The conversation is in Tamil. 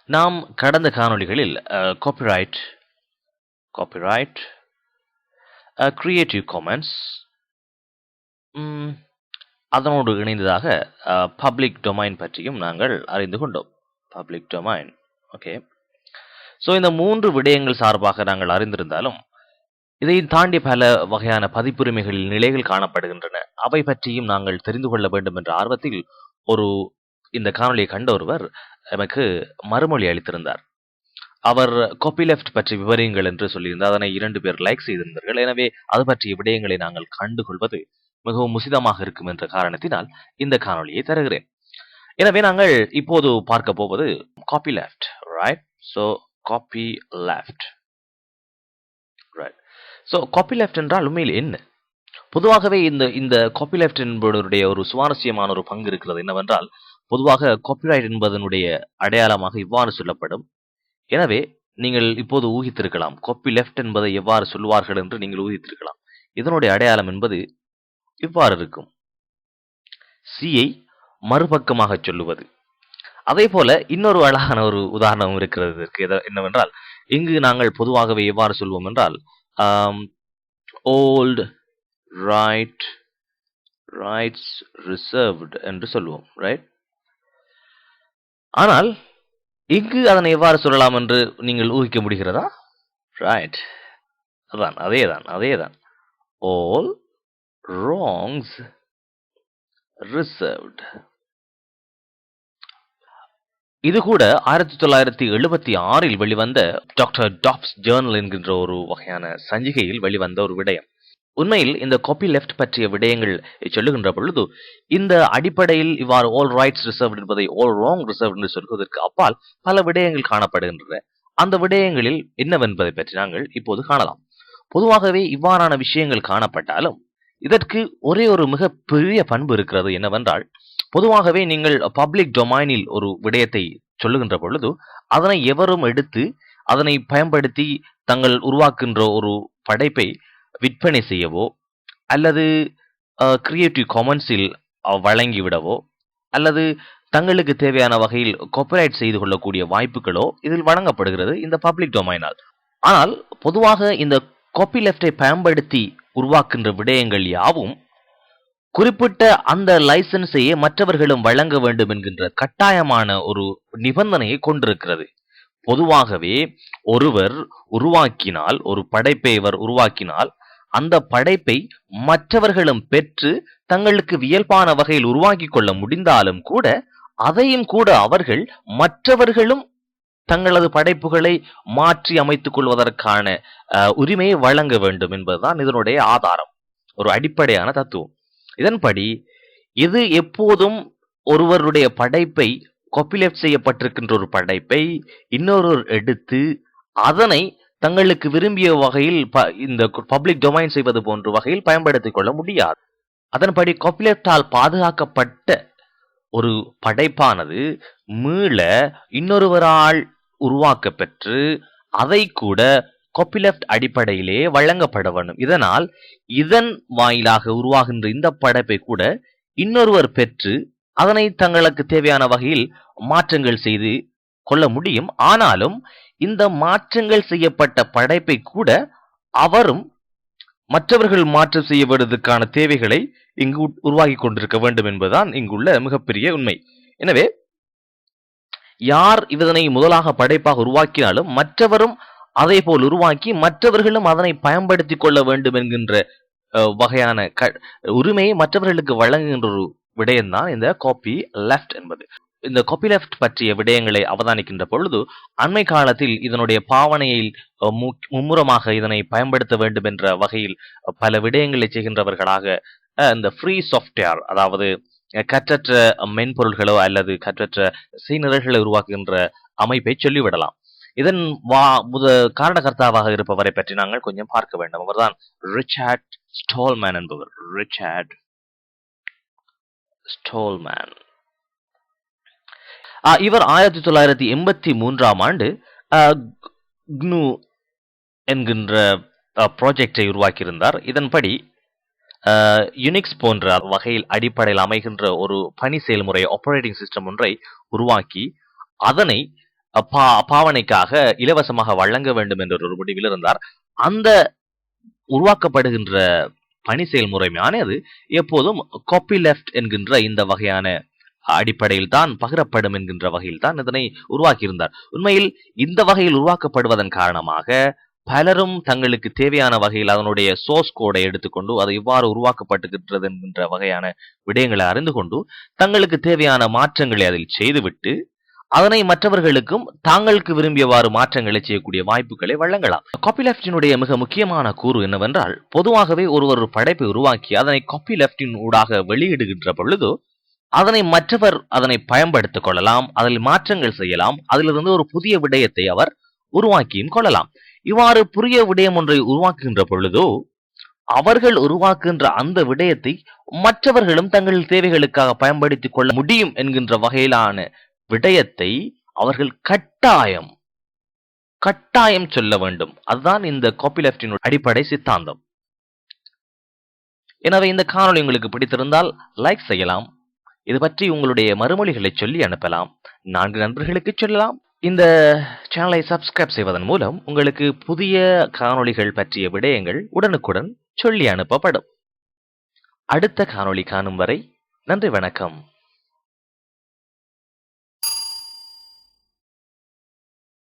நாம் கடந்த காணொளிகளில் காப்பிரைட் காப்பிரைட் கிரியேட்டிவ் காமன்ஸ் அதனோடு இணைந்ததாக பப்ளிக் டொமைன் பற்றியும் நாங்கள் அறிந்து கொண்டோம். Public domain, okay. ஸோ இந்த 3 விடயங்கள் சார்பாக நாங்கள் அறிந்திருந்தாலும் இதை தாண்டி பல வகையான பதிப்புரிமைகளில் நிலைகள் காணப்படுகின்றன. அவை பற்றியும் நாங்கள் தெரிந்து கொள்ள வேண்டும் என்ற ஆர்வத்தில் இந்த காணொலியை கண்ட ஒருவர் எனக்கு மறுமொழி அளித்திருந்தார். அவர் காப்பி லெஃப்ட் பற்றி விவரியுங்கள் என்று சொல்லியிருந்தார். அதனை 2 பேர் லைக் செய்திருந்தார்கள். எனவே அது பற்றிய விடயங்களை நாங்கள் கண்டுகொள்வது மிகவும் உசிதமாக இருக்கும் என்ற காரணத்தினால் இந்த காணொலியை தருகிறேன். எனவே நாங்கள் இப்போது பார்க்க போவது copy left, right? So copy left, right? So copy left என்றால் உண்மையில் என்ன? பொதுவாகவே இந்த காப்பி லெஃப்ட் என்பவருடைய ஒரு சுவாரஸ்யமான ஒரு பங்கு இருக்கிறது. என்னவென்றால், பொதுவாக காப்பிரைட் என்பதனுடைய அடையாளமாக இவ்வாறு சொல்லப்படும். எனவே நீங்கள் இப்போது ஊகித்திருக்கலாம், காப்பி லெஃப்ட் என்பதை எவ்வாறு சொல்வார்கள் என்று நீங்கள் ஊகித்திருக்கலாம். இதனுடைய அடையாளம் என்பது இவ்வாறு இருக்கும். சியை மறுபக்கமாக சொல்லுவது. அதே போல இன்னொரு அழகான ஒரு உதாரணம் இருக்கிறது. என்னவென்றால், இங்கு நாங்கள் பொதுவாகவே எவ்வாறு சொல்வோம் என்றால், ஓல்ட் ரைட்ஸ் ரிசர்வ்ட் என்று சொல்லுவோம், ரைட்? ஆனால் இங்கு அதனை எவ்வாறு சொல்லலாம் என்று நீங்கள் ஊகிக்க முடிகிறதா? ரைட், அதேதான். All wrongs reserved. இது கூட 1976 வெளிவந்த டாக்டர் டாப்ஸ் ஜேர்னல் என்கின்ற ஒரு வகையான சஞ்சிகையில் வெளிவந்த ஒரு விடயம். உண்மையில் இந்த காப்பி லெஃப்ட் பற்றிய விடயங்கள் சொல்லுகின்ற பொழுது இந்த அடிப்படையில் இவ்வாறு ஆல் ரைட்ஸ் ரிசர்வ்ட் என்பதை ஆல் ராங் ரிசர்வ்ட் என்று சொல்வதற்கு அப்பால் பல விடயங்கள் காணப்படுகின்றன. அந்த விடயங்களில் என்னவென்பதை பற்றி நாங்கள் இப்போது காணலாம். பொதுவாகவே இவ்வாறான விஷயங்கள் காணப்பட்டாலும் இதற்கு ஒரே ஒரு மிக பெரிய பண்பு இருக்கிறது. என்னவென்றால், பொதுவாகவே நீங்கள் பப்ளிக் டொமைனில் ஒரு விடயத்தை சொல்லுகின்ற பொழுது அதனை எவரும் எடுத்து அதனை பயன்படுத்தி தங்கள் உருவாக்குகின்ற ஒரு படைப்பை விற்பனை செய்யவோ அல்லது கிரியேட்டிவ் காமன்ஸில் வழங்கிவிடவோ அல்லது தங்களுக்கு தேவையான வகையில் காப்பிரைட் செய்து கொள்ளக்கூடிய வாய்ப்புகளோ இதில் வழங்கப்படுகிறது இந்த பப்ளிக் டொமைனால். ஆனால் பொதுவாக இந்த காப்பி லெஃப்டை பயன்படுத்தி உருவாக்குகின்ற விடயங்கள் யாவும் குறிப்பிட்ட அந்த லைசன்ஸையே மற்றவர்களும் வழங்க வேண்டும் என்கின்ற கட்டாயமான ஒரு நிபந்தனையை கொண்டிருக்கிறது. பொதுவாகவே ஒருவர் உருவாக்கினால், ஒரு படைப்பை உருவாக்கினால் அந்த படைப்பை மற்றவர்களும் பெற்று தங்களுக்கு வியல்பான வகையில் உருவாக்கி கொள்ள முடிந்தாலும் கூட அதையும் கூட அவர்கள் மற்றவர்களும் தங்களது படைப்புகளை மாற்றி அமைத்துக் கொள்வதற்கான உரிமையை வழங்க வேண்டும் என்பதுதான் இதனுடைய ஆதாரம், ஒரு அடிப்படையான தத்துவம். இதன்படி இது எப்போதும் ஒருவருடைய படைப்பை காப்பி லெஃப்ட் செய்யப்பட்டிருக்கின்ற ஒரு படைப்பை இன்னொருவர் எடுத்து அதனை தங்களுக்கு விரும்பிய வகையில் இந்த பப்ளிக் டொமைன் செய்வது போன்ற வகையில் பயன்படுத்திக் கொள்ள முடியாது. அதன்படி காப்பி லெஃப்டால் பாதுகாக்கப்பட்ட ஒரு படைப்பானது மீள இன்னொருவரால் உருவாக்க பெற்று அதை கூட காப்பி லெஃப்ட் அடிப்படையிலே வழங்கப்பட வேண்டும். இதனால் இதன் வாயிலாக உருவாகின்ற இந்த படைப்பை கூட இன்னொருவர் பெற்று அதனை தங்களுக்கு தேவையான வகையில் மாற்றங்கள் செய்து கொள்ள முடியும். ஆனாலும் இந்த மாற்றங்கள் செய்யப்பட்ட படைப்பை கூட அவரும் மற்றவர்கள் மாற்றம் செய்யப்படுவதற்கான தேவைகளை இங்கு உருவாக்கி கொண்டிருக்க வேண்டும் என்பதுதான் இங்குள்ள மிகப்பெரிய உண்மை. எனவே யார் இதனை முதலாக படைப்பாக உருவாக்கினாலும் மற்றவரும் அதே போல் உருவாக்கி மற்றவர்களும் அதனை பயன்படுத்தி கொள்ள வேண்டும் என்கின்ற வகையான உரிமையை மற்றவர்களுக்கு வழங்குகின்ற ஒரு விடயம்தான் இந்த காப்பி லெஃப்ட் என்பது. இந்த காப்பி லெஃப்ட் பற்றிய விடயங்களை அவதானிக்கின்ற பொழுது அண்மை காலத்தில் இதனுடைய பாவனையில் மும்முரமாக இதனை பயன்படுத்த வேண்டும் என்ற வகையில் பல விடயங்களை செய்கின்றவர்களாக இந்த ஃப்ரீ சாஃப்ட்வேர், அதாவது கற்றற்ற மென்பொருள்களோ அல்லது கற்றற்ற செய்நிரல்களை உருவாக்குகின்ற அமைப்பை சொல்லிவிடலாம். இதன் காரணகர்த்தாவாக இருப்பவரை பற்றி நாங்கள் கொஞ்சம் பார்க்க வேண்டும். அவர்தான் ரிச்சர்ட் ஸ்டால்மேன் என்பவர். ரிச்சர்ட் ஸ்டால்மேன் இவர் 1983ஆம் ஆண்டு GNU என்கின்ற ப்ராஜெக்டை உருவாக்கியிருந்தார். இதன்படி யுனிக்ஸ் போன்ற வகையில் அடிப்படையில் அமைகின்ற ஒரு பணி செயல்முறை ஆப்பரேட்டிங் சிஸ்டம் ஒன்றை உருவாக்கி அதனை பாவனைக்காக இலவசமாக வழங்க வேண்டும் என்ற ஒரு முடிவில் இருந்தார். அந்த உருவாக்கப்படுகின்ற பணி செயல்முறையானது எப்போதும் காப்பி லெஃப்ட் என்கின்ற இந்த வகையான அடிப்படையில் தான் பகிரப்படும் என்கின்ற வகையில் தான் இதனை உருவாக்கியிருந்தார். உண்மையில் இந்த வகையில் உருவாக்கப்படுவதன் காரணமாக பலரும் தங்களுக்கு தேவையான வகையில் அதனுடைய சோர்ஸ் கோடை எடுத்துக்கொண்டு அது இவ்வாறு உருவாக்கப்பட்டுகின்றது என்கின்ற வகையான விடயங்களை அறிந்து கொண்டு தங்களுக்கு தேவையான மாற்றங்களை அதில் செய்துவிட்டு அதனை மற்றவர்களுக்கும் தாங்களுக்கு விரும்பியவாறு மாற்றங்களை செய்யக்கூடிய வாய்ப்புகளை வழங்கலாம். காப்பி லெஃப்டினுடைய மிக முக்கியமான கூறு என்னவென்றால், பொதுவாகவே ஒரு படைப்பை உருவாக்கி அதனை காப்பி லெஃப்டின் ஊடாக வெளியிடுகின்ற பொழுது அதனை மற்றவர் அதனை பயன்படுத்திக் கொள்ளலாம், அதில் மாற்றங்கள் செய்யலாம், அதிலிருந்து ஒரு புதிய விடயத்தை அவர் உருவாக்கியும் கொள்ளலாம். இவ்வாறு புதிய விடயம் ஒன்றை உருவாக்குகின்ற பொழுதோ அவர்கள் உருவாக்குகின்ற அந்த விடயத்தை மற்றவர்களும் தங்கள் தேவைகளுக்காக பயன்படுத்திக் கொள்ள முடியும் என்கின்ற வகையிலான விடயத்தை அவர்கள் கட்டாயம் சொல்ல வேண்டும். அதுதான் இந்த காப்பி லெஃப்டின் அடிப்படை சித்தாந்தம். எனவே இந்த காணொளி உங்களுக்கு பிடித்திருந்தால் லைக் செய்யலாம். இது பற்றி உங்களுடைய மறுமொழிகளை சொல்லி அனுப்பலாம். 4 நண்பர்களுக்கு சொல்லலாம். இந்த சேனலை சப்ஸ்கிரைப் செய்வதன் மூலம் உங்களுக்கு புதிய காணொளிகள் பற்றிய விடயங்கள் உடனுக்குடன் சொல்லி அனுப்பப்படும். அடுத்த காணொளி காணும் வரை நன்றி, வணக்கம்.